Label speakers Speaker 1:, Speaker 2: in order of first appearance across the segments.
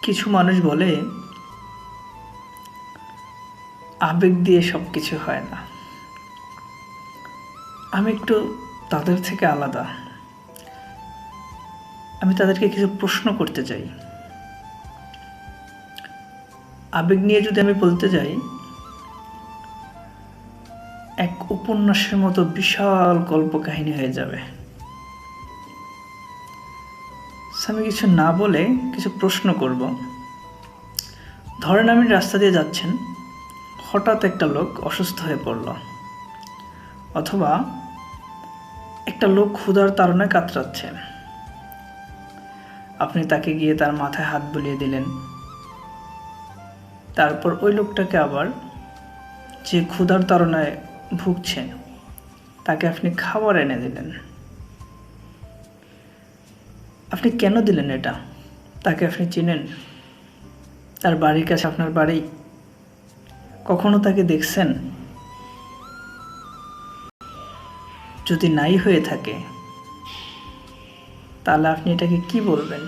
Speaker 1: কিছু মানুষ বলে আবেগ দিয়ে সব কিছু হয় না। আমি একটু তাদের থেকে আলাদা। আমি তাদেরকে কিছু প্রশ্ন করতে চাই। আবেগ নিয়ে যদি আমি বলতে যাই, এক উপন্যাসের মতো বিশাল গল্প কাহিনী হয়ে যাবে। আমি কিছু না বলে কিছু প্রশ্ন করব। ধরেন আপনি রাস্তা দিয়ে যাচ্ছেন, হঠাৎ একটা লোক অসুস্থ হয়ে পড়ল, অথবা একটা লোক ক্ষুধার তাড়নায় কাতরাচ্ছে। আপনি তাকে গিয়ে তার মাথায় হাত বুলিয়ে দিলেন। তারপর ওই লোকটাকে আবার, যে ক্ষুধার তাড়নায় ভুগছে, তাকে আপনি খাবার এনে দিলেন। আপনি কেন দিলেন এটা? তাকে আপনি চিনেন? তার বাড়ির কাছে আপনার বাড়ি? কখনো তাকে দেখছেন? যদি নাই হয়ে থাকে, তাহলে আপনি এটাকে কি বলবেন?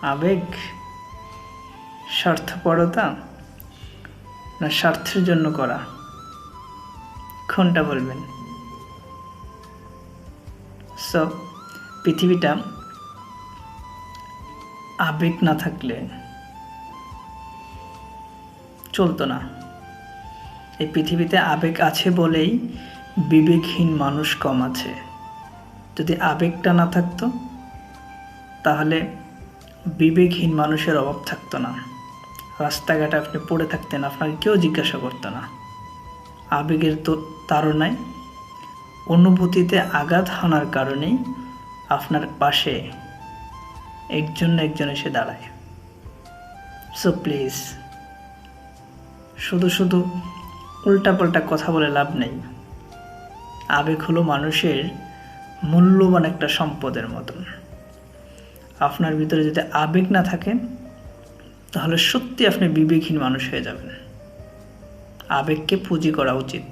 Speaker 1: আবেগ, স্বার্থপরতা, না স্বার্থের জন্য করা? কোনটা বলবেন? সো পৃথিবীটা আবেগ না থাকলে চলতো না। এই পৃথিবীতে আবেগ আছে বলেই বিবেকহীন মানুষ কম আছে। যদি আবেগটা না থাকতো, তাহলে বিবেকহীন মানুষের অভাব থাকতো না। রাস্তাঘাটে আপনি পড়ে থাকতেন, আপনাকে কেউ জিজ্ঞাসা করতো না। আবেগের তাড়নায়, অনুভূতিতে আঘাত হানার কারণেই আপনার পাশে একজন না একজন এসে দাঁড়ায়। সো প্লিজ, শুধু শুধু উল্টাপাল্টা কথা বলে লাভ নেই। আবেগ হলো মানুষের মূল্যবান একটা সম্পদের মতন। আপনার ভিতরে যদি আবেগ না থাকে, তাহলে সত্যি আপনি বিবেকহীন মানুষ হয়ে যাবেন। আবেগকে পুঁজি করা উচিত।